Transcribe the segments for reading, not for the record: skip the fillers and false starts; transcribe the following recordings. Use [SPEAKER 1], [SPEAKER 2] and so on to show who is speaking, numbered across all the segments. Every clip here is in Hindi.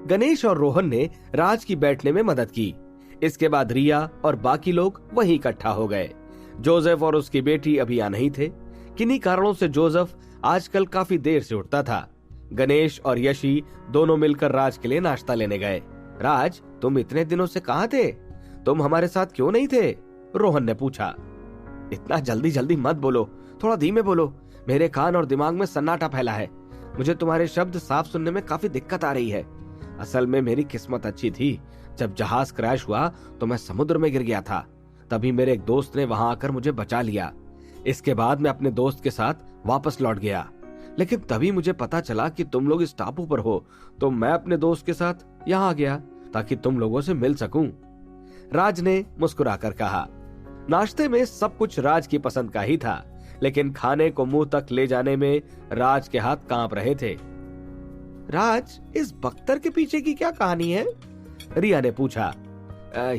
[SPEAKER 1] गणेश और रोहन ने राज की बैठने में मदद की। इसके बाद रिया और बाकी लोग वहीं इकट्ठा हो गए। जोसेफ और उसकी बेटी अभी आ नहीं थे। किन्हीं कारणों से जोसेफ आजकल काफी देर से उठता था। गणेश और यशी दोनों मिलकर राज के लिए नाश्ता लेने गए। राज, तुम इतने दिनों से कहाँ थे? तुम हमारे साथ क्यों नहीं थे? रोहन ने पूछा। इतना जल्दी जल्दी मत बोलो, थोड़ा धीमे बोलो। मेरे कान और दिमाग में सन्नाटा फैला है। मुझे तुम्हारे शब्द साफ सुनने में काफी दिक्कत आ रही है। असल में मेरी किस्मत अच्छी थी। जब जहाज क्रैश हुआ तो मैं समुद्र में गिर गया था। तभी मेरे एक दोस्त ने वहां आकर मुझे बचा लिया। इसके बाद मैं अपने दोस्त के साथ वापस लौट गया। लेकिन तभी मुझे पता चला कि तुम लोग इस टापू पर हो, तो मैं अपने दोस्त के साथ यहाँ आ गया ताकि तुम लोगों से मिल सकूं। राज ने मुस्कुराकर कहा। नाश्ते में सब कुछ राज की पसंद का ही था, लेकिन खाने को मुंह तक ले जाने में राज के हाथ कांप रहे थे। राज, इस बख्तर के पीछे की क्या कहानी है? रिया ने पूछा।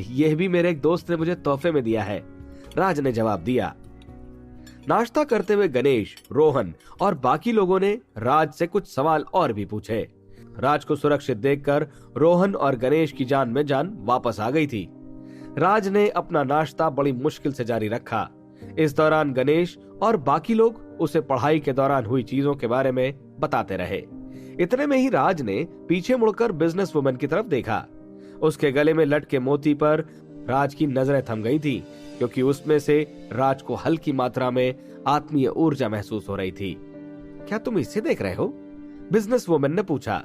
[SPEAKER 1] यह भी मेरे एक दोस्त ने मुझे तोहफे में दिया है, राज ने जवाब दिया। नाश्ता करते हुए गणेश, रोहन और बाकी लोगों ने राज से कुछ सवाल और भी पूछे। राज को सुरक्षित देखकर रोहन और गणेश की जान में जान वापस आ गई थी। राज ने अपना नाश्ता बड़ी मुश्किल से जारी रखा। इस दौरान गणेश और बाकी लोग उसे पढ़ाई के दौरान हुई चीजों के बारे में बताते रहे। इतने में ही राज ने पीछे मुड़कर बिजनेस वुमन की तरफ देखा। उसके गले में लटके मोती पर राज की नजरें थम गई थी, क्योंकि उसमें से राज को हल्की मात्रा में आत्मीय ऊर्जा महसूस हो रही थी। क्या तुम इसे देख रहे हो? बिजनेस वुमन ने पूछा।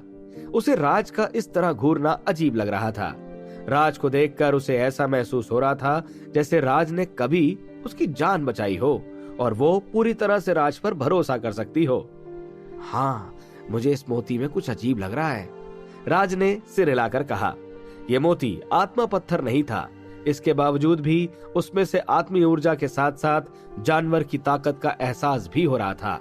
[SPEAKER 1] उसे राज का इस तरह घूरना अजीब लग रहा था। राज को देखकर उसे ऐसा महसूस हो रहा था जैसे राज ने कभी उसकी जान बचाई हो और वो पूरी तरह से राज पर भरोसा कर सकती हो। हाँ, मुझे इस मोती में कुछ अजीब लग रहा है, राज ने सिर हिलाकर कहा। यह मोती आत्मा पत्थर नहीं था। इसके बावजूद भी उसमें से आत्मीय ऊर्जा के साथ साथ जानवर की ताकत का एहसास भी हो रहा था।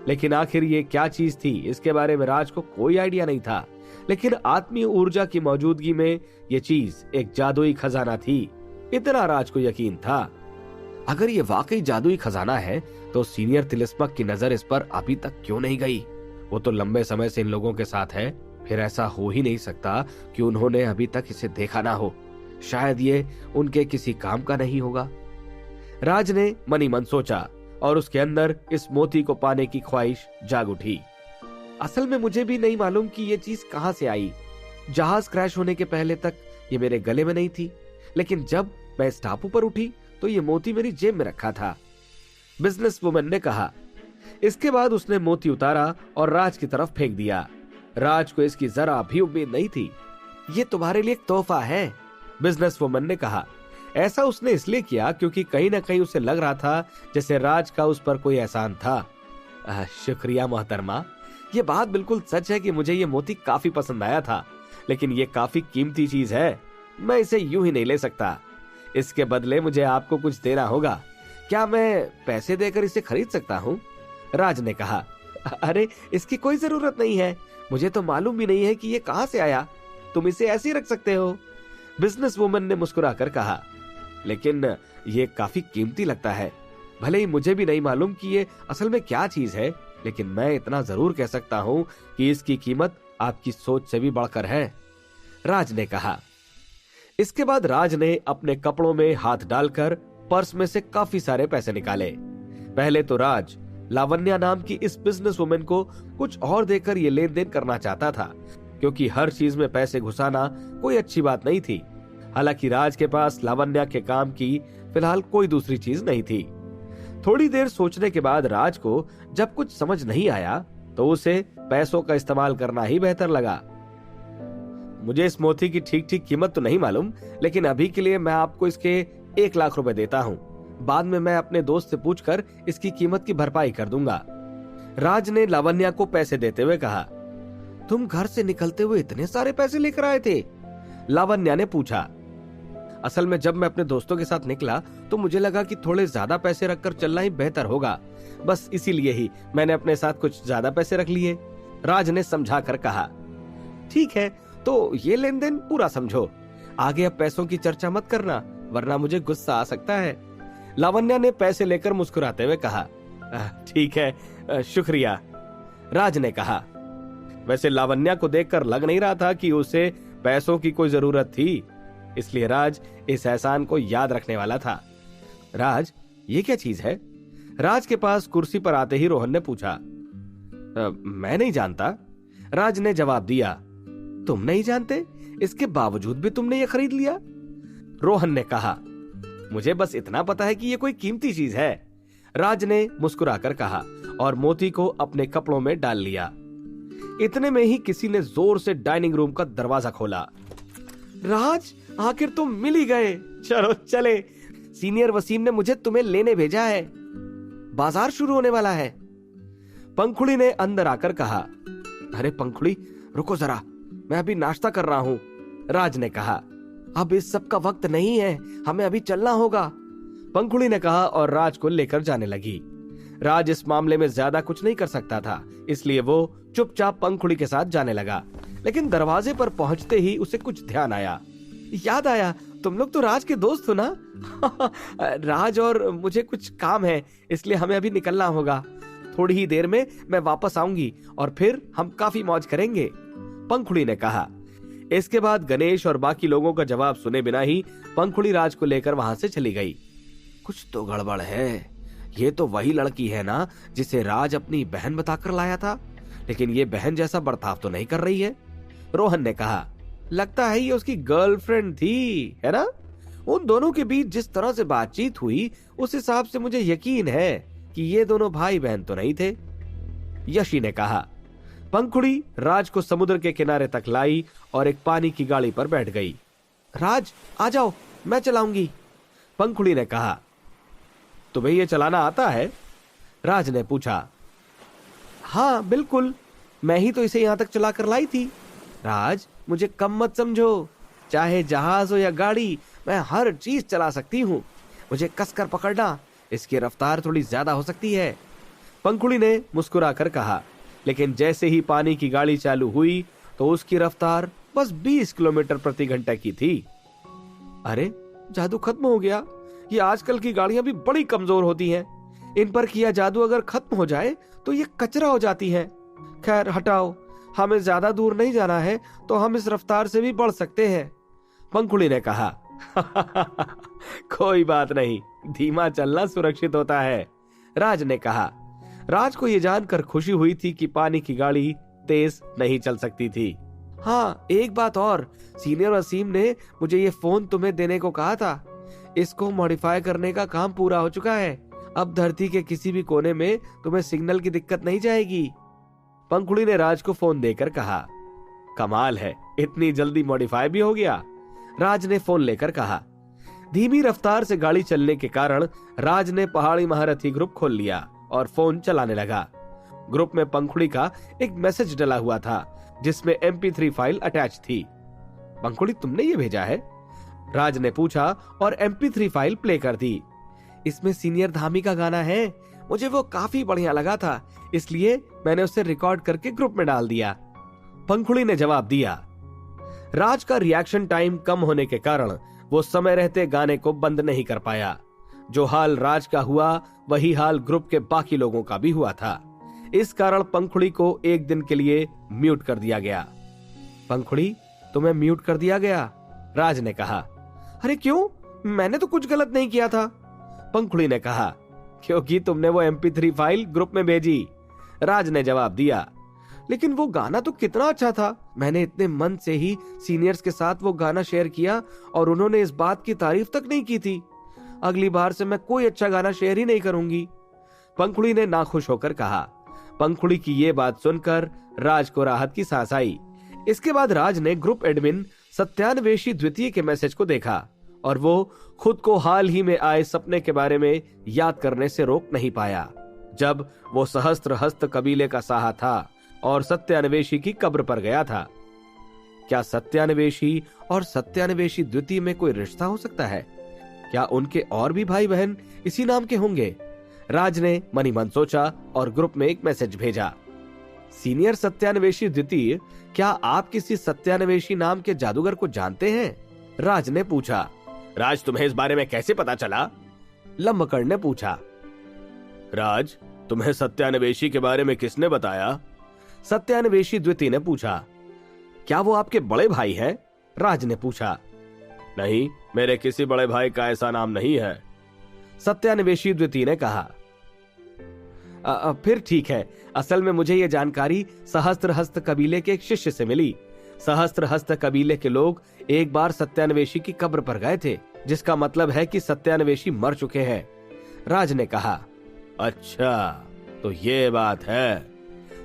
[SPEAKER 1] लेकिन आखिर ये क्या चीज थी, इसके बारे में राज को कोई आइडिया नहीं था। लेकिन आत्मीय ऊर्जा की मौजूदगी में ये चीज एक जादुई खजाना थी, इतना राज को यकीन था। अगर ये वाकई जादुई खजाना है तो सीनियर तिलिस्मक की नजर इस पर अभी तक क्यों नहीं गई? वो तो लंबे समय से इन लोगों के साथ है। फिर ऐसा हो ही नहीं सकता कि उन्होंने अभी तक इसे देखा ना हो। शायद ये उनके किसी काम का नहीं होगा। राज ने मनी मन सोचा और उसके अंदर इस मोती को पाने की ख्वाहिश जाग उठी। असल में मुझे भी नहीं मालूम कि ये चीज कहां से आई। जहाज क्रैश होने के पहले तक ये मेरे गले में नहीं थी, लेकिन जब मैं इस टापू पर उठी तो ये मोती मेरी जेब में रखा था, बिजनेस वुमन ने कहा। इसके बाद उसने मोती उतारा और राज की तरफ फेंक दिया। राज को इसकी जरा भी उम्मीद नहीं थी। ये तुम्हारे लिए एक तोहफा है, बिजनेस वुमन ने कहा। ऐसा उसने इसलिए किया क्योंकि कहीं ना कहीं उसे लग रहा था जैसे राज का उस पर कोई एहसान था। शुक्रिया मोहतरमा, ये बात बिल्कुल सच है कि मुझे ये मोती काफी पसंद आया था, लेकिन ये काफी कीमती चीज है। मैं इसे यूं ही नहीं ले सकता। इसके बदले मुझे आपको कुछ देना होगा। क्या मैं पैसे देकर इसे खरीद सकता हूँ? राज ने कहा। अरे, इसकी कोई जरूरत नहीं है। मुझे तो मालूम भी नहीं है कि ये कहां से आया। तुम इसे ऐसे ही रख सकते हो, बिजनेस वुमन ने मुस्कुराकर कहा। लेकिन ये काफी कीमती लगता है। भले ही मुझे भी नहीं मालूम कि ये असल में क्या चीज है, लेकिन मैं इतना जरूर कह सकता हूँ कि इसकी कीमत आपकी सोच से भी बढ़कर है, राज ने कहा। इसके बाद राज ने अपने कपड़ों में हाथ डालकर पर्स में से काफी सारे पैसे निकाले। पहले तो राज लावण्या नाम की इस बिजनेस वुमन को कुछ और देकर ये लेन देन करना चाहता था, क्योंकि हर चीज में पैसे घुसाना कोई अच्छी बात नहीं थी। हालांकि राज के पास लावण्या के काम की फिलहाल कोई दूसरी चीज नहीं थी। थोड़ी देर सोचने के बाद राज को जब कुछ समझ नहीं आया तो उसे पैसों का इस्तेमाल करना ही बेहतर लगा। मुझे इस मोती की ठीक ठीक कीमत तो नहीं मालूम, लेकिन अभी के लिए मैं आपको इसके 1 लाख रुपए देता हूँ। बाद में मैं अपने दोस्त से पूछकर इसकी कीमत की भरपाई कर दूंगा, राज ने लावण्या को पैसे देते हुए कहा। तुम घर से निकलते हुए इतने सारे पैसे लेकर आए थे? लावण्या ने पूछा। असल में जब मैं अपने दोस्तों के साथ निकला तो मुझे लगा कि थोड़े ज्यादा पैसे रखकर चलना ही बेहतर होगा। बस इसीलिए ही मैंने अपने साथ कुछ ज्यादा पैसे रख लिए, राज ने समझाकर कहा। ठीक है, तो ये लेन देन पूरा समझो। आगे अब पैसों की चर्चा मत करना, वरना मुझे गुस्सा आ सकता है, लावण्या ने पैसे लेकर मुस्कुराते हुए कहा। ठीक है, शुक्रिया, राज ने कहा। वैसे लावण्या को देखकर लग नहीं रहा था कि उसे पैसों की कोई जरूरत थी, इसलिए राज इस एहसान को याद रखने वाला था। राज, ये क्या चीज है? राज के पास कुर्सी पर आते ही रोहन ने पूछा। मैं नहीं जानता, राज ने जवाब दिया। तुम नहीं जानते, इसके बावजूद भी तुमने ये खरीद लिया? रोहन ने कहा। मुझे बस इतना पता है कि ये कोई कीमती चीज है, राज ने मुस्कुराकर कहा और मोती को अपने कपड़ों में डाल लिया। इतने में ही किसी ने जोर से डाइनिंग रूम का दरवाजा खोला। राज, आखिर तुम मिल ही गए। चलो चले, सीनियर वसीम ने मुझे तुम्हें लेने भेजा है, बाजार शुरू होने वाला है। पंखुड़ी ने अंदर आकर कहा। अरे पंखुड़ी, रुको जरा, मैं अभी नाश्ता कर रहा हूं, राज ने कहा। अब इस सब का वक्त नहीं है, हमें अभी चलना होगा, पंखुड़ी ने कहा और राज को लेकर जाने लगी। राज इस मामले में ज्यादा कुछ नहीं कर सकता था, इसलिए वो चुपचाप पंखुड़ी के साथ जाने लगा। लेकिन दरवाजे पर पहुंचते ही उसे कुछ ध्यान आया। याद आया, तुम लोग तो राज के दोस्त हो ना? राज और मुझे कुछ काम है, इसलिए हमें अभी निकलना होगा। थोड़ी ही देर में मैं वापस आऊंगी और फिर हम काफी मौज करेंगे, पंखुड़ी ने कहा। इसके बाद गणेश और बाकी लोगों का जवाब सुने बिना ही पंखुड़ी राज को लेकर वहां से चली गई। कुछ तो गड़बड़ है, ये तो वही लड़की है ना जिसे राज अपनी बहन बताकर लाया था, लेकिन ये बहन जैसा बर्ताव तो नहीं कर रही है, रोहन ने कहा। लगता है ये उसकी गर्लफ्रेंड थी, है ना? उन दोनों के बीच जिस तरह से बातचीत हुई, उस हिसाब से मुझे यकीन है कि ये दोनों भाई बहन तो नहीं थे, यशी ने कहा। पंखुड़ी राज को समुद्र के किनारे तक लाई और एक पानी की गाड़ी पर बैठ गई। राज, आ जाओ, मैं चलाऊंगी, पंखुड़ी ने कहा। तुम्हें ये चलाना आता है? राज ने पूछा। हाँ बिल्कुल, मैं ही तो इसे यहां तक चला कर लाई थी। राज, मुझे कम मत समझो, चाहे जहाज हो या गाड़ी, मैं हर चीज चला सकती हूँ। मुझे कसकर पकड़ना, इसकी रफ्तार थोड़ी ज्यादा हो सकती है, पंखुड़ी ने मुस्कुराकर कहा। लेकिन जैसे ही पानी की गाड़ी चालू हुई तो उसकी रफ्तार बस 20 किलोमीटर प्रति घंटा की थी। अरे, जादू खत्म हो गया। ये आजकल की गाड़ियां भी बड़ी कमजोर होती हैं। इन पर किया जादू अगर खत्म हो जाए तो ये कचरा हो जाती है। खैर हटाओ, हमें ज्यादा दूर नहीं जाना है, तो हम इस रफ्तार से भी बढ़ सकते हैं, पंखुड़ी ने कहा। कोई बात नहीं, धीमा चलना सुरक्षित होता है, राज ने कहा। राज को यह जानकर खुशी हुई थी कि पानी की गाड़ी तेज नहीं चल सकती थी। हाँ, एक बात और, सीनियर वसीम ने मुझे ये फोन तुम्हें देने को कहा था। इसको मॉडिफाई करने का काम पूरा हो चुका है। अब धरती के किसी भी कोने में तुम्हें सिग्नल की दिक्कत नहीं जाएगी, पंखुड़ी ने राज को फोन देकर कहा। कमाल है, इतनी जल्दी मॉडिफाई भी हो गया, राज ने फोन लेकर कहा। धीमी रफ्तार से गाड़ी चलने के कारण राज ने पहाड़ी महारथी ग्रुप खोल लिया और फोन चलाने लगा। ग्रुप में पंखुड़ी का एक मैसेज डला हुआ था जिसमें MP3 फाइल अटैच थी। पंखुड़ी, तुमने ये भेजा है? राज ने पूछा और MP3 फाइल प्ले कर दी। इसमें सीनियर धामी का गाना है, मुझे वो काफी बढ़िया लगा था, इसलिए मैंने उसे रिकॉर्ड करके ग्रुप में डाल दिया, पंखुड़ी ने जवाब दिया। राज का रिएक्शन टाइम कम होने के कारण वो समय रहते गाने को बंद नहीं कर पाया। जो हाल राज का हुआ, वही हाल ग्रुप के बाकी लोगों का भी हुआ था। इस कारण पंखुड़ी को एक दिन के लिए म्यूट कर दिया गया। पंखुड़ी, तुम्हें म्यूट कर दिया गया, राज ने कहा। अरे क्यों? मैंने तो कुछ गलत नहीं किया था, पंखुड़ी ने कहा। क्योंकि तुमने वो MP3 फाइल ग्रुप में भेजी, राज ने जवाब दिया। लेकिन वो गाना तो कितना अच्छा था। मैंने इतने मन से ही सीनियर्स के साथ वो गाना शेयर किया और उन्होंने इस बात की तारीफ तक नहीं की थी। अगली बार से मैं कोई अच्छा गाना शेयर ही नहीं करूंगी, पंखुड़ी ने नाखुश होकर कहा। पंखुड़ी की ये बात सुनकर राज को राहत की सांस आई। इसके बाद राज ने ग्रुप एडमिन सत्यान्वेषी द्वितीय के मैसेज को देखा और वो खुद को हाल ही में आए सपने के बारे में याद करने से रोक नहीं पाया, जब वो सहस्त्र हस्त कबीले का साहा था और सत्यान्वेषी की कब्र पर गया था। क्या सत्यान्वेषी और सत्यान्वेषी द्वितीय में कोई रिश्ता हो सकता है? क्या उनके और भी भाई बहन इसी नाम के होंगे? राज ने मनी मन सोचा और ग्रुप में एक मैसेज भेजा। सीनियर सत्यान्वेषी द्वितीय, क्या आप किसी सत्यान्वेषी नाम के जादूगर को जानते हैं? राज ने पूछा। राज, तुम्हें इस बारे में कैसे पता चला? लम्बकड़ ने पूछा। राज, तुम्हें सत्यान्वेषी के बारे में किसने बताया? सत्यान्वेषी द्वितीय ने पूछा। क्या वो आपके बड़े भाई हैं? राज ने पूछा। नहीं, मेरे किसी बड़े भाई का ऐसा नाम नहीं है, सत्यान्वेषी द्वितीय ने कहा। फिर ठीक है। असल में मुझे यह जानकारी सहस्त्रहस्त कबीले के एक शिष्य से मिली। सहस्त्रहस्त कबीले के लोग एक बार सत्यान्वेषी की कब्र पर गए थे, जिसका मतलब है कि सत्यान्वेषी मर चुके हैं, राज ने कहा। अच्छा, तो ये बात है,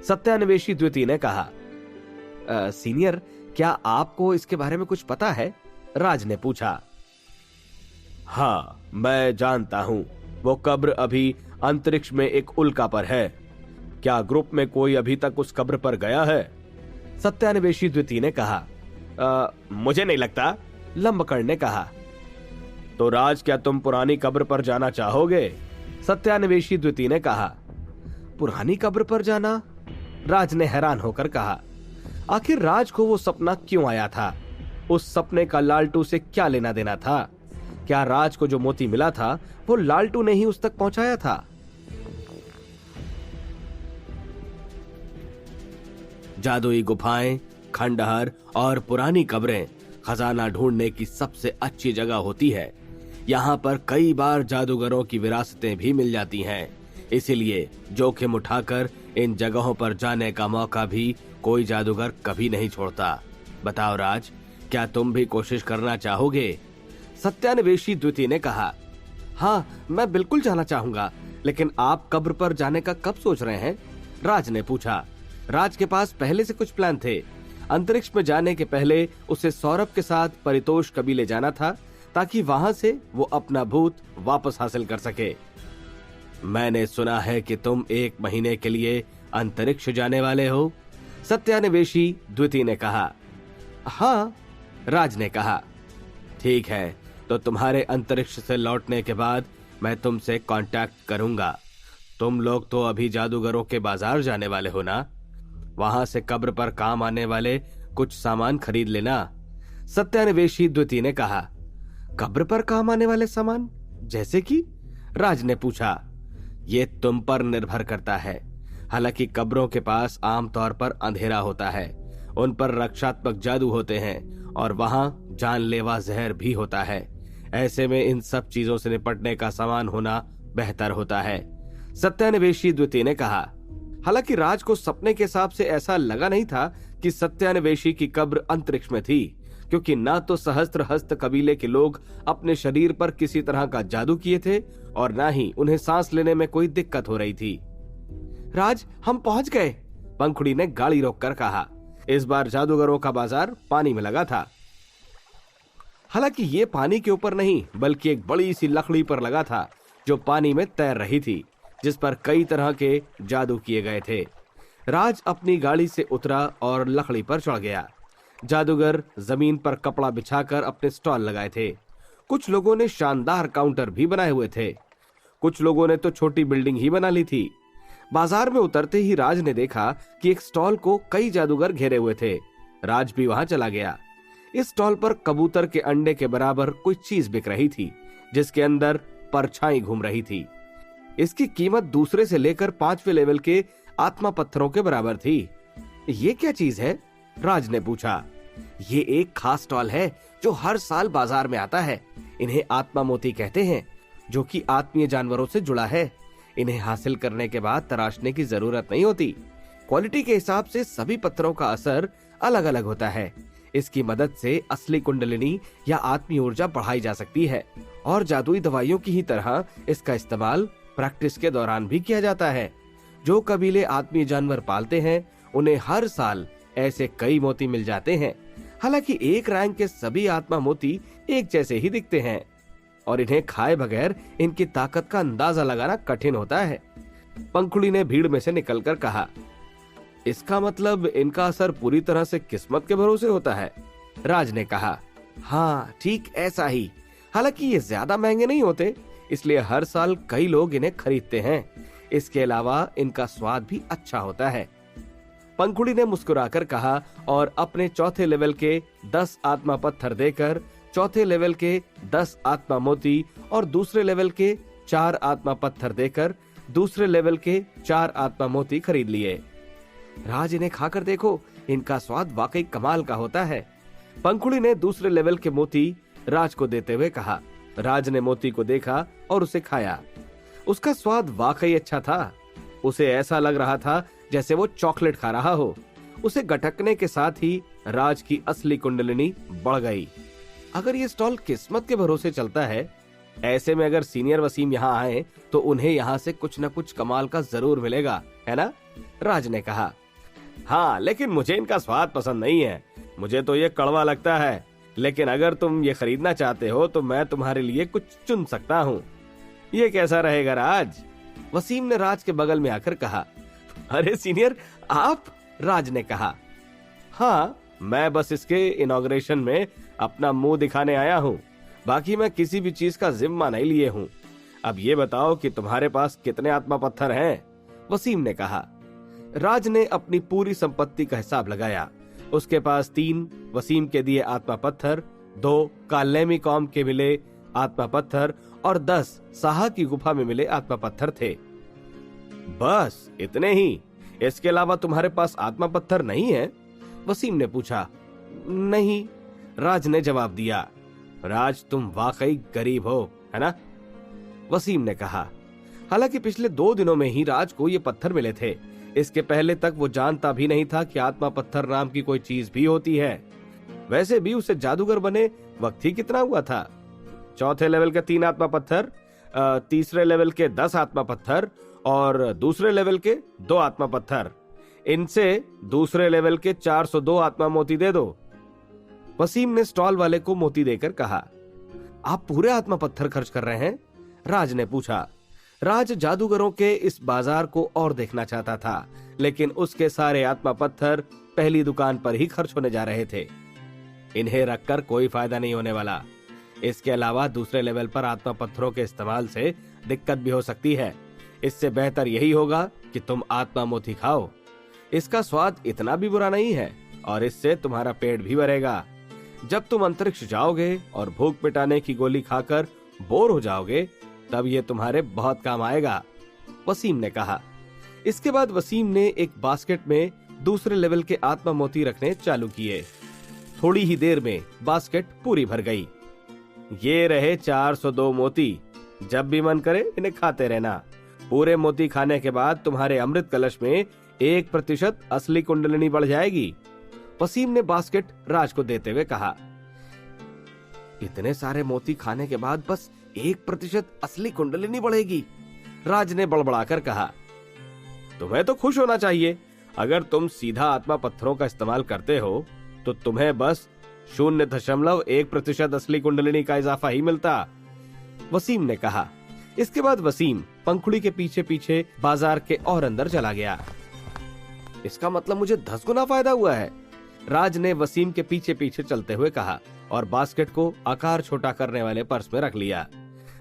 [SPEAKER 1] सत्यान्वेषी द्वितीय ने कहा। सीनियर, क्या आपको इसके बारे में कुछ पता है? राज ने पूछा। हाँ, मैं जानता हूं। वो कब्र अभी अंतरिक्ष में एक उल्का पर है। क्या ग्रुप में कोई अभी तक उस कब्र पर गया है? सत्यान्वेषी द्वितीय ने कहा। मुझे नहीं लगता, लंबकर्ण ने कहा। तो राज, क्या तुम पुरानी कब्र पर जाना चाहोगे? सत्यान्वेषी द्वितीय ने कहा। पुरानी कब्र पर जाना? राज ने हैरान होकर कहा। आखिर राज को वो सपना क्यों आया था? उस सपने का लालटू से क्या लेना देना था? क्या राज को जो मोती मिला था वो लालटू ने ही उस तक पहुंचाया था? जादुई गुफाएं, खंडहर और पुरानी कब्रें खजाना ढूंढने की सबसे अच्छी जगह होती है। यहाँ पर कई बार जादूगरों की विरासतें भी मिल जाती हैं। इसीलिए जोखिम उठाकर इन जगहों पर जाने का मौका भी कोई जादूगर कभी नहीं छोड़ता। बताओ राज, क्या तुम भी कोशिश करना चाहोगे? सत्यान्वेषी द्वितीय ने कहा। हाँ, मैं बिल्कुल जाना चाहूंगा, लेकिन आप कब्र पर जाने का कब सोच रहे हैं? राज ने पूछा। राज के पास पहले से कुछ प्लान थे। अंतरिक्ष में जाने के पहले उसे सौरभ के साथ परितोष कबीले जाना था, ताकि वहां से वो अपना भूत वापस हासिल कर सके। मैंने सुना है कि तुम 1 महीने के लिए अंतरिक्ष जाने वाले हो, सत्यान्वेषी द्वितीय ने कहा। हाँ, राज ने कहा। ठीक है, तो तुम्हारे अंतरिक्ष से लौटने के बाद मैं तुमसे कांटेक्ट करूंगा। तुम लोग तो अभी जादूगरों के बाजार जाने वाले हो ना? वहां से कब्र पर काम आने वाले कुछ सामान खरीद लेना, सत्यान्वेषी द्वितीय ने कहा। कब्र पर काम आने वाले सामान जैसे कि? राज ने पूछा। ये तुम पर निर्भर करता है। हालांकि कब्रों के पास आमतौर पर अंधेरा होता है, उन पर रक्षात्मक जादू होते हैं और वहां जानलेवा जहर भी होता है। ऐसे में इन सब चीजों से निपटने का सामान होना बेहतर होता है, सत्यान्वेषी द्वितीय ने कहा। हालांकि राज को सपने के हिसाब से ऐसा लगा नहीं था कि सत्यान्वेषी की कब्र अंतरिक्ष में थी, क्योंकि ना तो सहस्त्रहस्त कबीले के लोग अपने शरीर पर किसी तरह का जादू किए थे और ना ही उन्हें सांस लेने में कोई दिक्कत हो रही थी। राज, हम पहुंच गए, पंखुड़ी ने गाड़ी रोककर कहा। इस बार जादूगरों का बाजार पानी में लगा था। हालांकि ये पानी के ऊपर नहीं, बल्कि एक बड़ी सी लकड़ी पर लगा था जो पानी में तैर रही थी, जिस पर कई तरह के जादू किए गए थे। राज अपनी गाड़ी से उतरा और लकड़ी पर चढ़ गया। जादूगर जमीन पर कपड़ा बिछाकर अपने स्टॉल लगाए थे। कुछ लोगों ने शानदार काउंटर भी बनाए हुए थे। कुछ लोगों ने तो छोटी बिल्डिंग ही बना ली थी। बाजार में उतरते ही राज ने देखा कि एक स्टॉल को कई जादूगर घेरे हुए थे। राज भी वहां चला गया। इस स्टॉल पर कबूतर के अंडे के बराबर कोई चीज बिक रही थी, जिसके अंदर परछाई घूम रही थी। इसकी कीमत दूसरे से लेकर 5वें लेवल के आत्मा पत्थरों के बराबर थी। ये क्या चीज है? राज ने पूछा। ये एक खास स्टॉल है जो हर साल बाजार में आता है। इन्हें आत्मा मोती कहते हैं, जो कि आत्मीय जानवरों से जुड़ा है। इन्हें हासिल करने के बाद तराशने की जरूरत नहीं होती। क्वालिटी के हिसाब से सभी पत्थरों का असर अलग अलग होता है। इसकी मदद से असली कुंडलिनी या आत्मीय ऊर्जा बढ़ाई जा सकती है और जादुई दवाइयों की ही तरह इसका इस्तेमाल प्रैक्टिस के दौरान भी किया जाता है। जो कबीले आत्मीय जानवर पालते हैं उन्हें हर साल ऐसे कई मोती मिल जाते हैं। हालांकि एक रैंक के सभी आत्मा मोती एक जैसे ही दिखते हैं और इन्हें खाए बगैर इनकी ताकत का अंदाजा लगाना कठिन होता है, पंखुड़ी ने भीड़ में से निकलकर कहा। इसका मतलब इनका असर पूरी तरह से किस्मत के भरोसे होता है, राज ने कहा। हाँ, ठीक ऐसा ही। हालांकि ये ज्यादा महंगे नहीं होते, इसलिए हर साल कई लोग इन्हें खरीदते हैं। इसके अलावा इनका स्वाद भी अच्छा होता है, पंखुड़ी ने मुस्कुराकर कहा और अपने चौथे लेवल के 10 आत्मा पत्थर देकर चौथे लेवल के 10 आत्मा मोती और दूसरे लेवल के 4 आत्मा पत्थर देकर दूसरे लेवल के 4 आत्मा मोती खरीद लिए। राज, इन्हें खाकर देखो, इनका स्वाद वाकई कमाल का होता है। पंखुड़ी ने दूसरे लेवल के मोती राज को देते हुए कहा। राज ने मोती को देखा और उसे खाया। उसका स्वाद वाकई अच्छा था। उसे ऐसा लग रहा था जैसे वो चॉकलेट खा रहा हो। उसे गटकने के साथ ही राज की असली कुंडलिनी बढ़ गई। अगर ये स्टॉल किस्मत के भरोसे चलता है, ऐसे में अगर सीनियर वसीम यहाँ आए तो उन्हें यहाँ से कुछ न कुछ कमाल का जरूर मिलेगा, है ना? राज ने कहा। हाँ, लेकिन मुझे इनका स्वाद पसंद नहीं है। मुझे तो ये कड़वा लगता है। लेकिन अगर तुम ये खरीदना चाहते हो तो मैं तुम्हारे लिए कुछ चुन सकता हूँ। ये कैसा रहेगा राज? वसीम ने राज के बगल में आकर कहा। अरे सीनियर, आप? राज ने कहा। हाँ, मैं बस इसके इनॉग्रेशन में अपना मुंह दिखाने आया हूँ। बाकी मैं किसी भी चीज का जिम्मा नहीं लिए हूँ। अब ये बताओ कि तुम्हारे पास कितने आत्मा पत्थर हैं? वसीम ने कहा। राज ने अपनी पूरी संपत्ति का हिसाब लगाया। उसके पास 3 वसीम के दिए आत्मा पत्थर, 2 कालेमी कौम के मिले आत्मा पत्थर और 10 साहा की गुफा में मिले आत्मा पत्थर थे। बस इतने ही? इसके अलावा तुम्हारे पास आत्मा पत्थर नहीं है? वसीम ने पूछा। नहीं, राज ने जवाब दिया। राज, तुम वाकई गरीब हो, है ना? वसीम ने कहा। हालांकि पिछले 2 दिनों में ही राज को ये पत्थर मिले थे। इसके पहले तक वो जानता भी नहीं था कि आत्मा पत्थर नाम की कोई चीज भी होती है। वैसे भी उसे जादूगर बने वक्त ही कितना हुआ था। चौथे लेवल के 3 आत्मा पत्थर, तीसरे लेवल के 10 आत्मा पत्थर और दूसरे लेवल के 2 आत्मा पत्थर। इनसे दूसरे लेवल के 402 आत्मा मोती दे दो। वसीम ने स्टॉल वाले को मोती देकर कहा। आप पूरे आत्मा पत्थर खर्च कर रहे हैं? राज ने पूछा। राज जादूगरों के इस बाजार को और देखना चाहता था, लेकिन उसके सारे आत्मा पत्थर पहली दुकान पर ही खर्च होने जा रहे थे। इन्हें रखकर कोई फायदा नहीं होने वाला। इसके अलावा दूसरे लेवल पर आत्मा पत्थरों के इस्तेमाल से दिक्कत भी हो सकती है। इससे बेहतर यही होगा कि तुम आत्मा मोती खाओ। इसका स्वाद इतना भी बुरा नहीं है और इससे तुम्हारा पेट भी भरेगा। जब तुम अंतरिक्ष जाओगे और भूख मिटाने की गोली खाकर बोर हो जाओगे, तब ये तुम्हारे बहुत काम आएगा, वसीम ने कहा। इसके बाद वसीम ने एक बास्केट में दूसरे लेवल के आत्मा मोती रखने चालू किए। थोड़ी ही देर में बास्केट पूरी भर गई। ये रहे 402 मोती। जब भी मन करे इन्हें खाते रहना। पूरे मोती खाने के बाद तुम्हारे अमृत कलश में 1% असली कुंडलिनी बढ़ जाएगी। वसीम ने बास्केट राज को देते हुए कहा। इतने सारे मोती खाने के बाद बस 1% असली कुंडलिनी बढ़ेगी? राज ने बड़बड़ाकर कहा। तुम्हें तो खुश होना चाहिए। अगर तुम सीधा आत्मा पत्थरों का इस्तेमाल करते हो तो तुम्हें बस 0.1% असली कुंडलिनी का इजाफा ही मिलता, वसीम ने कहा। इसके बाद वसीम पंखुड़ी के पीछे पीछे बाजार के और अंदर चला गया। इसका मतलब मुझे 10 गुना फायदा हुआ है, राज ने वसीम के पीछे पीछे चलते हुए कहा और बास्केट को आकार छोटा करने वाले पर्स में रख लिया।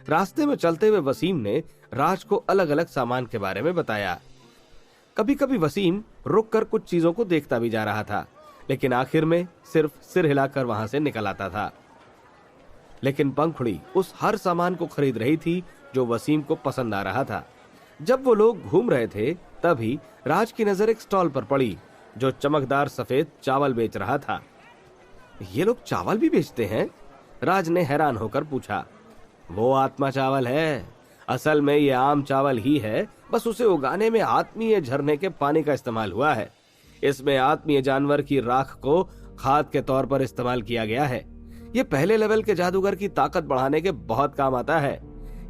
[SPEAKER 1] रास्ते में चलते हुए वसीम ने राज को अलग अलग सामान के बारे में बताया। कभी कभी वसीम रुककर कुछ चीजों को देखता भी जा रहा था, लेकिन आखिर में सिर्फ सिर हिलाकर वहां से निकल आता था। लेकिन पंखुड़ी उस हर सामान को खरीद रही थी जो वसीम को पसंद आ रहा था। जब वो लोग घूम रहे थे तभी राज की नजर एक स्टॉल पर पड़ी जो चमकदार सफेद चावल बेच रहा था। ये लोग चावल भी बेचते हैं? राज ने हैरान होकर पूछा। वो आत्मा चावल है। असल में ये आम चावल ही है, बस उसे उगाने में आत्मीय झरने के पानी का इस्तेमाल हुआ है। इसमें आत्मीय जानवर की राख को खाद के तौर पर इस्तेमाल किया गया है। ये पहले लेवल के जादूगर की ताकत बढ़ाने के बहुत काम आता है।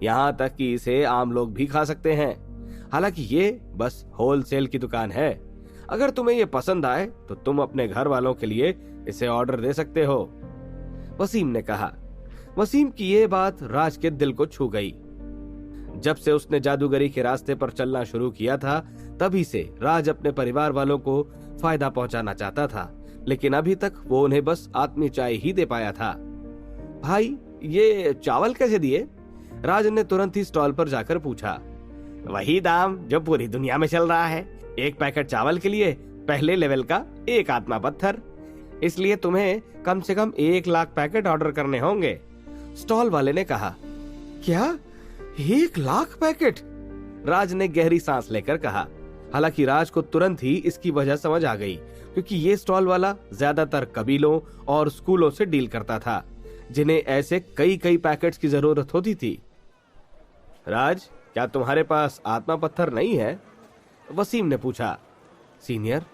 [SPEAKER 1] यहाँ तक कि इसे आम लोग भी खा सकते हैं। हालांकि ये बस होलसेल की दुकान है। अगर तुम्हें ये पसंद आए तो तुम अपने घर वालों के लिए इसे ऑर्डर दे सकते हो, वसीम ने कहा। वसीम की ये बात राज के दिल को छू गई। जब से उसने जादूगरी के रास्ते पर चलना शुरू किया था, तभी से राज अपने परिवार वालों को फायदा पहुंचाना चाहता था, लेकिन अभी तक वो उन्हें बस आत्मी चाय ही दे पाया था। भाई, ये चावल कैसे दिए? राज ने तुरंत ही स्टॉल पर जाकर पूछा। वही दाम जो पूरी दुनिया में चल रहा है। 1 पैकेट चावल के लिए पहले लेवल का 1 आत्मा पत्थर। इसलिए तुम्हें कम से कम 1 लाख पैकेट ऑर्डर करने होंगे, स्टॉल वाले ने कहा। क्या 1 लाख पैकेट? राज ने गहरी सांस लेकर कहा। हालांकि राज को तुरंत ही इसकी वजह समझ आ गई, क्योंकि ये स्टॉल वाला ज्यादातर कबीलों और स्कूलों से डील करता था, जिन्हें ऐसे कई कई पैकेट्स की जरूरत होती थी। राज, क्या तुम्हारे पास आत्मा पत्थर नहीं है? वसीम ने पूछा। सीनियर,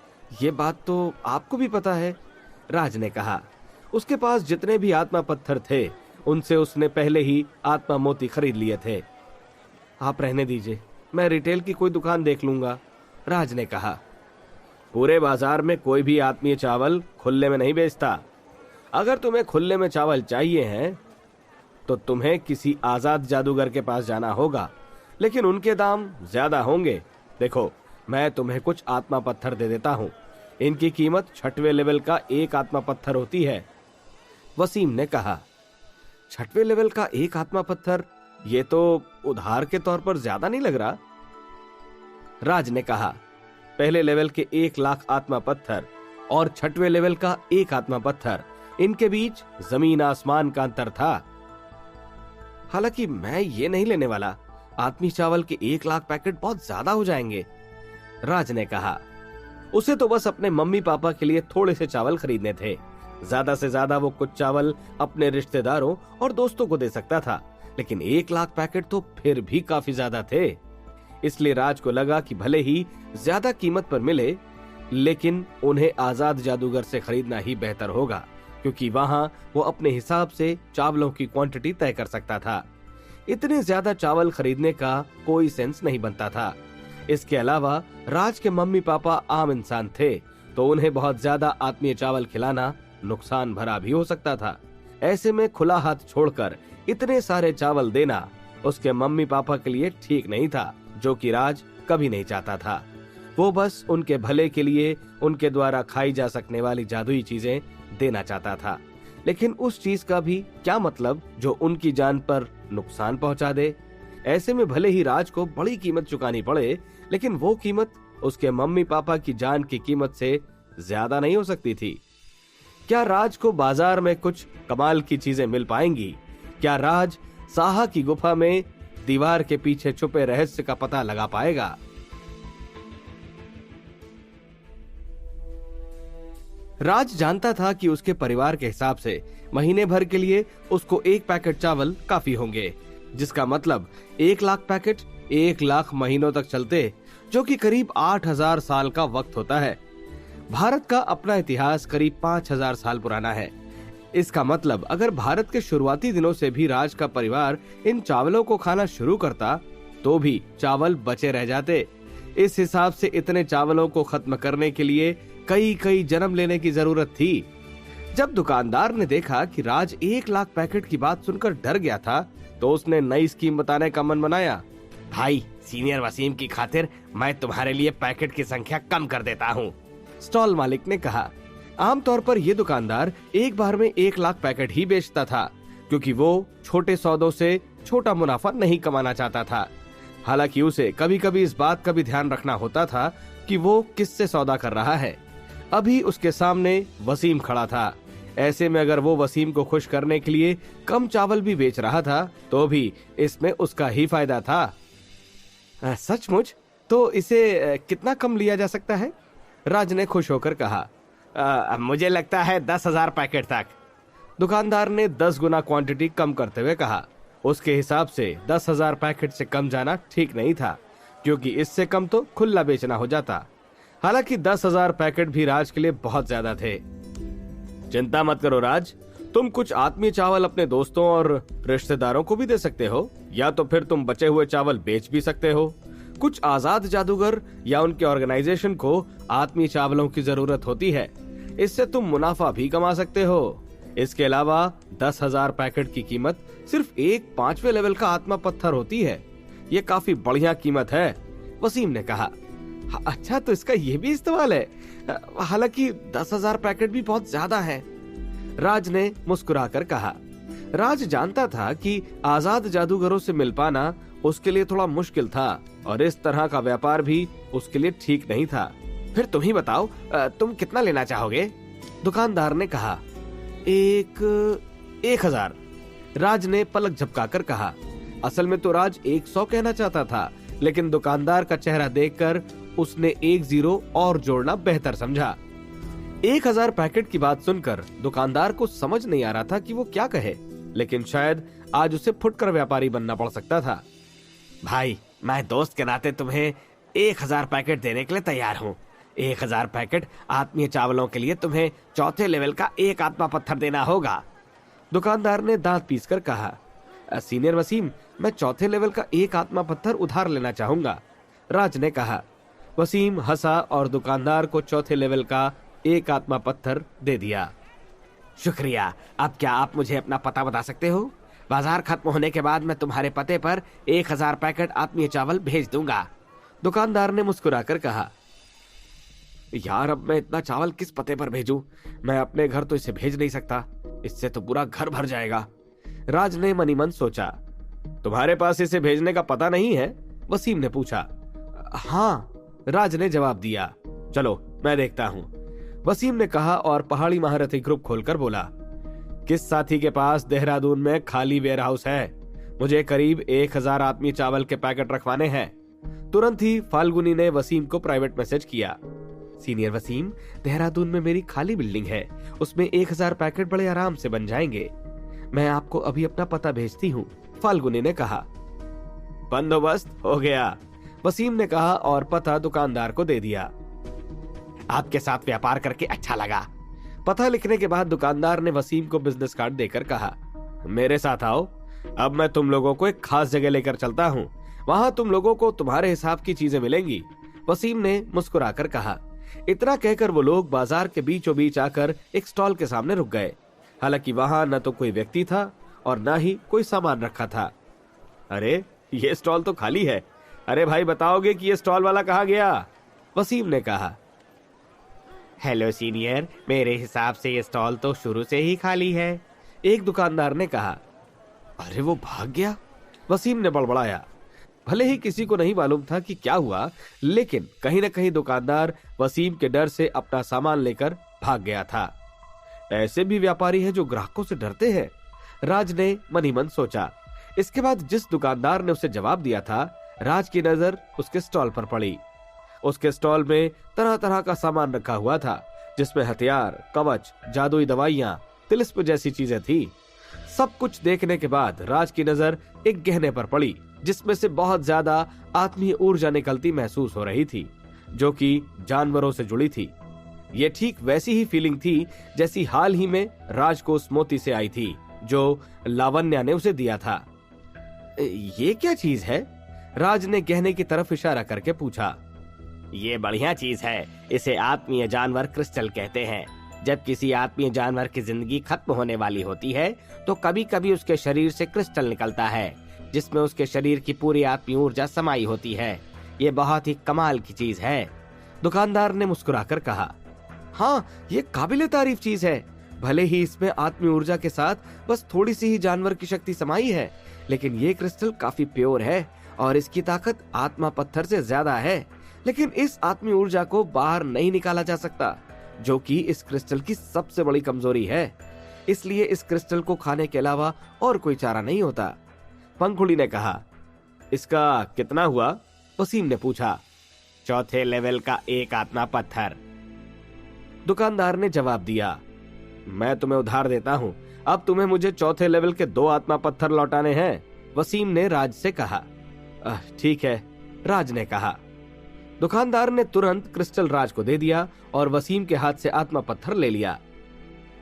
[SPEAKER 1] ये बात तो आपको भी पता है, राज ने कहा। उसके पास जितने भी आत्मा पत्थर थे उनसे उसने पहले ही आत्मा मोती खरीद लिए थे। आप रहने दीजिए, मैं रिटेल की कोई दुकान देख लूंगा, राज ने कहा। पूरे बाजार में कोई भी आत्मीय चावल खुले में नहीं बेचता। अगर तुम्हें खुले में चावल चाहिए हैं तो तुम्हें किसी आजाद जादूगर के पास जाना होगा, लेकिन उनके दाम ज्यादा होंगे। देखो, मैं तुम्हें कुछ आत्मा पत्थर दे देता हूँ। इनकी कीमत 6वें लेवल का एक आत्मा पत्थर होती है, वसीम ने कहा। 6वें लेवल का एक आत्मा पत्थर, ये तो उधार के तौर पर ज्यादा नहीं लग रहा, राज ने कहा। पहले लेवल के 1 लाख आत्मा पत्थर और 6वें लेवल का एक आत्मा पत्थर, इनके बीच जमीन आसमान का अंतर था। हालांकि मैं ये नहीं लेने वाला, आत्मी चावल के 1 लाख पैकेट बहुत ज्यादा हो जाएंगे, राज ने कहा। उसे तो बस अपने मम्मी पापा के लिए थोड़े से चावल खरीदने थे। ज्यादा से ज्यादा वो कुछ चावल अपने रिश्तेदारों और दोस्तों को दे सकता था, लेकिन 1 लाख पैकेट तो फिर भी काफी ज्यादा थे। इसलिए राज को लगा कि भले ही ज्यादा कीमत पर मिले, लेकिन उन्हें आजाद जादूगर से खरीदना ही बेहतर होगा, क्योंकि वहां वो अपने हिसाब से चावलों की क्वांटिटी तय कर सकता था। इतने ज्यादा चावल खरीदने का कोई सेंस नहीं बनता था। इसके अलावा राज के मम्मी पापा आम इंसान थे, तो उन्हें बहुत ज्यादा आत्मीय चावल खिलाना नुकसान भरा भी हो सकता था। ऐसे में खुला हाथ छोड़कर इतने सारे चावल देना उसके मम्मी पापा के लिए ठीक नहीं था, जो कि राज कभी नहीं चाहता था। वो बस उनके भले के लिए उनके द्वारा खाई जा सकने वाली जादुई चीजें देना चाहता था, लेकिन उस चीज का भी क्या मतलब जो उनकी जान पर नुकसान पहुंचा दे। ऐसे में भले ही राज को बड़ी कीमत चुकानी पड़े, लेकिन वो कीमत उसके मम्मी पापा की जान की कीमत से ज्यादा नहीं हो सकती थी। क्या राज को बाजार में कुछ कमाल की चीजें मिल पाएंगी? क्या राज साहा की गुफा में दीवार के पीछे छुपे रहस्य का पता लगा पाएगा? राज जानता था कि उसके परिवार के हिसाब से महीने भर के लिए उसको 1 पैकेट चावल काफी होंगे, जिसका मतलब 1 लाख पैकेट 1 लाख महीनों तक चलते, जो कि करीब 8000 साल का वक्त होता है। भारत का अपना इतिहास करीब 5000 साल पुराना है। इसका मतलब अगर भारत के शुरुआती दिनों से भी राज का परिवार इन चावलों को खाना शुरू करता, तो भी चावल बचे रह जाते। इस हिसाब से इतने चावलों को खत्म करने के लिए कई कई जन्म लेने की जरूरत थी। जब दुकानदार ने देखा कि राज 1 लाख पैकेट की बात सुनकर डर गया था, तो उसने नई स्कीम बताने का मन बनाया। भाई, सीनियर वसीम की खातिर मैं तुम्हारे लिए पैकेट की संख्या कम कर देता हूँ, स्टॉल मालिक ने कहा। आमतौर पर यह दुकानदार एक बार में 1 लाख पैकेट ही बेचता था, क्योंकि वो छोटे सौदों से छोटा मुनाफा नहीं कमाना चाहता था। हालांकि उसे कभी कभी इस बात का भी ध्यान रखना होता था कि वो किससे सौदा कर रहा है। अभी उसके सामने वसीम खड़ा था। ऐसे में अगर वो वसीम को खुश करने के लिए कम चावल भी बेच रहा था, तो भी इसमें उसका ही फायदा था। सचमुच? तो इसे कितना कम लिया जा सकता है? राज ने खुश होकर कहा। मुझे लगता है 10,000 पैकेट तक, दुकानदार ने 10 गुना क्वांटिटी कम करते हुए कहा। उसके हिसाब से 10,000 पैकेट से कम जाना ठीक नहीं था, क्योंकि इससे कम तो खुला बेचना हो जाता। हालांकि 10,000 पैकेट भी राज के लिए बहुत ज्यादा थे। चिंता मत करो राज, तुम कुछ आत्मीय चावल अपने दोस्तों और रिश्तेदारों को भी दे सकते हो, या तो फिर तुम बचे हुए चावल बेच भी सकते हो। कुछ आजाद जादूगर या उनके ऑर्गेनाइजेशन को आत्मीय चावलों की जरूरत होती है, इससे तुम मुनाफा भी कमा सकते हो। इसके अलावा 10,000 पैकेट की कीमत सिर्फ एक 5वें लेवल का आत्मा पत्थर होती है। ये काफी बढ़िया कीमत है, वसीम ने कहा। अच्छा, तो इसका ये भी इस्तेमाल है? हालांकि 10,000 पैकेट भी बहुत ज्यादा है, राज ने मुस्कुराकर कहा। राज जानता था कि आजाद जादूगरों से मिल पाना उसके लिए थोड़ा मुश्किल था, और इस तरह का व्यापार भी उसके लिए ठीक नहीं था। फिर तुम ही बताओ, तुम कितना लेना चाहोगे? दुकानदार ने कहा। 1,000, राज ने पलक झपकाकर कहा। असल में तो राज 100 कहना चाहता था, लेकिन दुकानदार का चेहरा देखकर उसने एक जीरो और जोड़ना बेहतर समझा। 1000 पैकेट की बात सुनकर दुकानदार को समझ नहीं आ रहा था कि वो क्या कहे, लेकिन शायद आज उसे फुटकर व्यापारी बनना पड़ सकता था। भाई, मैं दोस्त के नाते तुम्हें 1000 पैकेट देने के लिए तैयार हूँ। 1000 पैकेट आत्मीय चावलों के लिए तुम्हें चौथे लेवल का एक आत्मा पत्थर देना होगा। दुकानदार ने दांत पीसकर कहा, सीनियर वसीम, मैं चौथे लेवल का एक आत्मा पत्थर उधार लेना चाहूंगा। राज ने कहा। वसीम हंसा और दुकानदार को चौथे लेवल का एक आत्मा पत्थर दे दिया। शुक्रिया। अब क्या आप मुझे अपना पता बता सकते हो? बाजार खत्म होने के बाद मैं तुम्हारे पते पर 1000 पैकेट आत्मीय चावल भेज दूंगा। दुकानदार ने मुस्कुराकर कहा। यार, अब मैं इतना चावल किस पते पर भेजूं? मैं अपने घर तो इसे भेज नहीं सकता, इससे तो पूरा घर भर जाएगा। राज ने मनी मन सोचा। तुम्हारे पास इसे भेजने का पता नहीं है? वसीम ने पूछा। हाँ, राज ने जवाब दिया। चलो मैं देखता हूँ, वसीम ने कहा और पहाड़ी महारथी ग्रुप खोलकर बोला, किस साथी के पास देहरादून में खाली वेयर हाउस है? मुझे करीब 1000 आत्मीय चावल के पैकेट रखवाने हैं। तुरंत ही फाल्गुनी ने वसीम को प्राइवेट मैसेज किया। सीनियर वसीम, देहरादून में मेरी खाली बिल्डिंग है, उसमें 1000 पैकेट बड़े आराम से बन जाएंगे। मैं आपको अभी अपना पता भेजती हूँ, फाल्गुनी ने कहा। बंदोबस्त हो गया, वसीम ने कहा और पता दुकानदार को दे दिया। आपके साथ व्यापार करके अच्छा लगा। पता लिखने के बाद दुकानदार ने वसीम को बिजनेस कार्ड देकर कहा, मेरे साथ आओ, अब मैं तुम लोगों को एक खास जगह लेकर चलता हूँ, वहां तुम लोगों को तुम्हारे हिसाब की चीजें मिलेंगी। वसीम ने मुस्कुराकर कहा। इतना कहकर वो लोग बाजार के बीचों बीच आकर एक स्टॉल के सामने रुक गए। हालांकि वहां न तो कोई व्यक्ति था और न ही कोई सामान रखा था। अरे, ये स्टॉल तो खाली है। अरे भाई, बताओगे कि ये स्टॉल वाला कहाँ गया? वसीम ने कहा। हेलो सीनियर, मेरे हिसाब से ये स्टॉल तो शुरू से ही खाली है, एक दुकानदार ने कहा। अरे, वो भाग गया? वसीम ने बड़बड़ाया। भले ही किसी को नहीं मालूम था कि क्या हुआ, लेकिन कहीं न कहीं दुकानदार वसीम के डर से अपना सामान लेकर भाग गया था। ऐसे भी व्यापारी हैं जो ग्राहकों से डरते हैं, राज ने मनी मन सोचा। इसके बाद जिस दुकानदार ने उसे जवाब दिया था, राज की नजर उसके स्टॉल पर पड़ी। उसके स्टॉल में तरह तरह का सामान रखा हुआ था, जिसमें हथियार, कवच, जादुई दवाइयां, तिलिस्म जैसी चीजें थी। सब कुछ देखने के बाद राज की नजर एक गहने पर पड़ी, जिसमें से बहुत ज्यादा आत्मीय ऊर्जा निकलती महसूस हो रही थी, जो कि जानवरों से जुड़ी थी। ये ठीक वैसी ही फीलिंग थी जैसी हाल ही में राज को उस मोती से आई थी, जो लावण्या ने उसे दिया था। ये क्या चीज है? राज ने गहने की तरफ इशारा करके पूछा। ये बढ़िया चीज है, इसे आत्मीय जानवर क्रिस्टल कहते हैं। जब किसी आत्मीय जानवर की जिंदगी खत्म होने वाली होती है, तो कभी कभी उसके शरीर से क्रिस्टल निकलता है, जिसमें उसके शरीर की पूरी आत्मीय ऊर्जा समाई होती है। ये बहुत ही कमाल की चीज है, दुकानदार ने मुस्कुराकर कहा। हाँ, ये काबिले तारीफ चीज है। भले ही इसमें आत्मीय ऊर्जा के साथ बस थोड़ी सी ही जानवर की शक्ति समाई है, लेकिन ये क्रिस्टल काफी प्योर है और इसकी ताकत आत्मा पत्थर से ज्यादा है। लेकिन इस आत्मीय ऊर्जा को बाहर नहीं निकाला जा सकता, जो कि इस क्रिस्टल की सबसे बड़ी कमजोरी है। इसलिए इस क्रिस्टल को खाने के अलावा और कोई चारा नहीं होता, पंखुड़ी ने कहा। इसका कितना हुआ? वसीम ने पूछा। चौथे लेवल का एक आत्मा पत्थर, दुकानदार ने जवाब दिया। मैं तुम्हें उधार देता हूँ, अब तुम्हें मुझे चौथे लेवल के 2 आत्मा पत्थर लौटाने हैं, वसीम ने राज से कहा। ठीक है, राज ने कहा। दुकानदार ने तुरंत क्रिस्टल राज को दे दिया और वसीम के हाथ से आत्मा पत्थर ले लिया।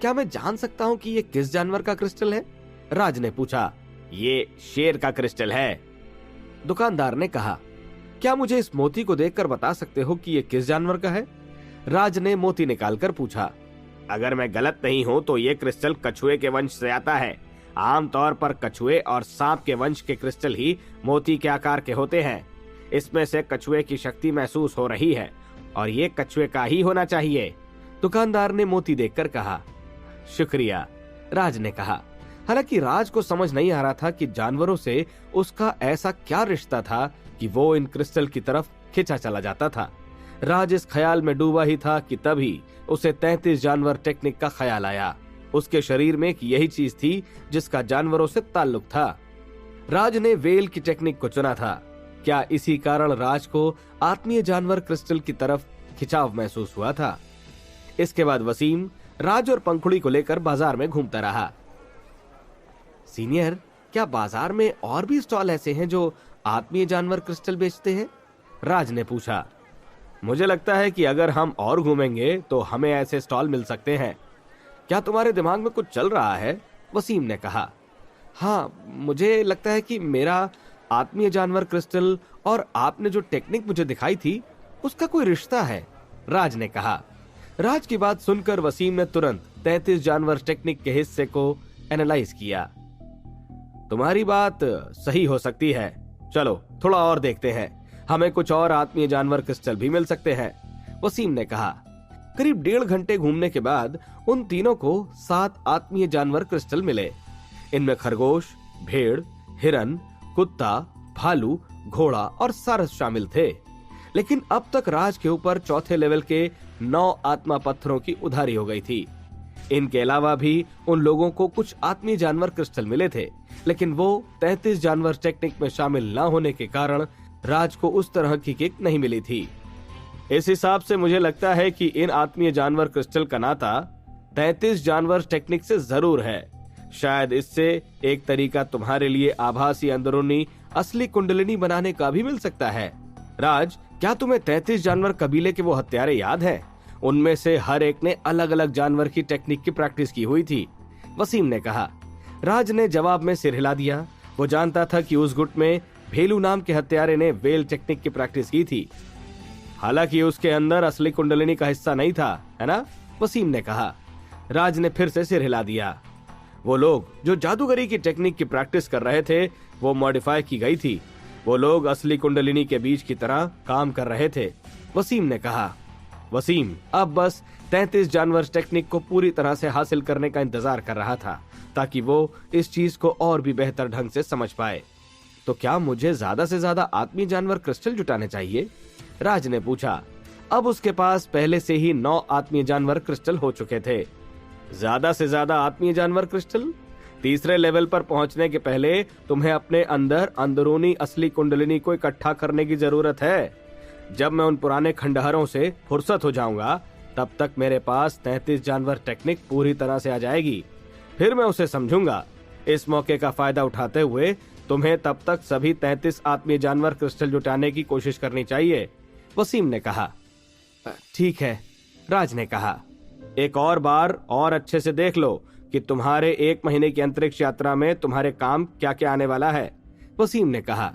[SPEAKER 1] क्या मैं जान सकता हूँ कि ये किस जानवर का क्रिस्टल है? राज ने पूछा। ये शेर का क्रिस्टल है, दुकानदार ने कहा। क्या मुझे इस मोती को देखकर बता सकते हो कि ये किस जानवर का है? राज ने मोती निकालकर पूछा। अगर मैं गलत नहीं हूँ तो ये क्रिस्टल कछुए के वंश से आता है। आमतौर पर कछुए और सांप के वंश के क्रिस्टल ही मोती के आकार के होते हैं। इसमें से कछुए की शक्ति महसूस हो रही है और ये कछुए का ही होना चाहिए, दुकानदार ने मोती देखकर कहा। शुक्रिया, राज ने कहा। हालांकि राज को समझ नहीं आ रहा था कि जानवरों से उसका ऐसा क्या रिश्ता था कि वो इन क्रिस्टल की तरफ खिंचा चला जाता था। राज इस ख्याल में डूबा ही था कि तभी उसे 33 जानवर टेक्निक का ख्याल आया। उसके शरीर में एक यही चीज थी जिसका जानवरों से ताल्लुक था। राज ने वेल की टेक्निक को चुना था। क्या इसी कारण राज को आत्मीय जानवर क्रिस्टल की तरफ खिंचाव महसूस हुआ था? इसके बाद वसीम राज और पंखुड़ी को लेकर बाजार में घूमता रहा। सीनियर, क्या बाजार में और भी स्टॉल ऐसे हैं जो आत्मीय जानवर क्रिस्टल बेचते हैं? राज ने पूछा। मुझे लगता है कि अगर हम और घूमेंगे तो हमें ऐसे स्टॉल मिल सकते हैं। क्या तुम्हारे दिमाग में कुछ चल रहा है? वसीम ने कहा। हाँ, मुझे लगता है कि मेरा आत्मीय जानवर क्रिस्टल और आपने जो टेक्निक मुझे दिखाई थी उसका कोई रिश्ता है, राज ने कहा। राज की बात सुनकर वसीम ने तुरंत 33 जानवर टेक्निक के हिस्से को एनालाइज किया। तुम्हारी बात सही हो सकती है, चलो थोड़ा और देखते हैं, हमें कुछ और आत्मीय जानवर क्रिस्टल भी मिल सकते हैं, वसीम ने कहा। करीब 1.5 घंटे घूमने के बाद उन तीनों को 7 आत्मीय जानवर क्रिस्टल मिले। इनमें खरगोश, भेड़, हिरन, कुत्ता, भालू, घोड़ा और सारस शामिल थे। लेकिन अब तक राज के ऊपर चौथे लेवल के 9 आत्मा पत्थरों की उधारी हो गई थी। इनके अलावा भी उन लोगों को कुछ आत्मीय जानवर क्रिस्टल मिले थे, लेकिन वो 33 जानवर टेक्निक में शामिल न होने के कारण राज को उस तरह की किक नहीं मिली थी। इस हिसाब से मुझे लगता है कि इन आत्मीय जानवर क्रिस्टल का नाता 33 जानवर टेक्निक से जरूर है। शायद इससे एक तरीका तुम्हारे लिए आभासी अंदरूनी असली कुंडलिनी बनाने का भी मिल सकता है। राज, क्या तुम्हें 33 जानवर कबीले के वो हत्यारे याद हैं? उनमें से हर एक ने अलग अलग जानवर की टेक्निक की प्रैक्टिस की हुई थी, वसीम ने कहा। राज ने जवाब में सिर हिला दिया। वो जानता था कि उस गुट में भेलू नाम के हत्यारे ने वेल टेक्निक की प्रैक्टिस की थी। हालांकि उसके अंदर असली कुंडलिनी का हिस्सा नहीं था, है ना? वसीम ने कहा। राज ने फिर से सिर हिला दिया। वो लोग जो जादूगरी की टेक्निक की प्रैक्टिस कर रहे थे वो मॉडिफाई की गई थी। वो लोग असली कुंडलिनी के बीज की तरह काम कर रहे थे, वसीम ने कहा। वसीम अब बस 33 जानवर टेक्निक को पूरी तरह से हासिल करने का इंतजार कर रहा था ताकि वो इस चीज को और भी बेहतर ढंग से समझ पाए। तो क्या मुझे ज्यादा से ज्यादा आत्मीय जानवर क्रिस्टल जुटाने चाहिए? राज ने पूछा। अब उसके पास पहले से ही 9 आत्मीय जानवर क्रिस्टल हो चुके थे। ज्यादा से ज्यादा आत्मीय जानवर क्रिस्टल? तीसरे लेवल पर पहुंचने के पहले तुम्हें अपने अंदर अंदरूनी असली कुंडलिनी को इकट्ठा करने की जरूरत है। जब मैं उन पुराने खंडहरों से फुर्सत हो जाऊंगा तब तक मेरे पास 33 जानवर टेक्निक पूरी तरह से आ जाएगी। फिर मैं उसे समझूंगा। इस मौके का फायदा उठाते हुए तुम्हें तब तक सभी 33 आत्मीय जानवर क्रिस्टल जुटाने की कोशिश करनी चाहिए, वसीम ने कहा। ठीक है, राज ने कहा। एक और बार और अच्छे से देख लो कि तुम्हारे 1 महीने की अंतरिक्ष यात्रा में तुम्हारे काम क्या क्या आने वाला है, वसीम ने कहा।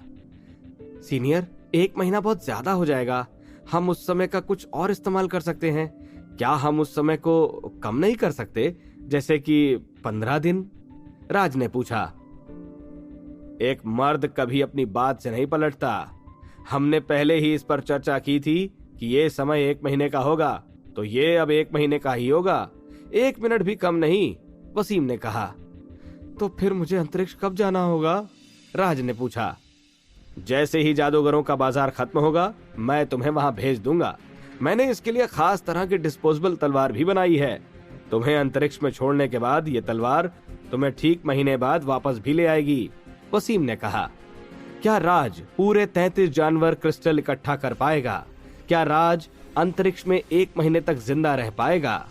[SPEAKER 1] सीनियर, 1 महीना बहुत ज्यादा हो जाएगा। हम उस समय का कुछ और इस्तेमाल कर सकते हैं। क्या हम उस समय को कम नहीं कर सकते, जैसे कि 15 दिन? राज ने पूछा। एक मर्द कभी अपनी बात से नहीं पलटता। हमने पहले ही इस पर चर्चा की थी कि ये समय 1 महीने का होगा, तो ये अब 1 महीने का ही होगा। 1 मिनट भी कम नहीं, वसीम ने कहा। तो फिर मुझे अंतरिक्ष कब जाना होगा? राज ने पूछा। जैसे ही जादूगरों का बाजार खत्म होगा मैं तुम्हें वहां भेज दूंगा। मैंने इसके लिए खास तरह की डिस्पोजेबल तलवार भी बनाई है। तुम्हें अंतरिक्ष में छोड़ने के बाद ये तलवार तुम्हें ठीक महीने बाद वापस भी ले आएगी, वसीम ने कहा। क्या राज पूरे 33 जानवर क्रिस्टल इकट्ठा कर पाएगा? क्या राज अंतरिक्ष में 1 महीने तक जिंदा रह पाएगा?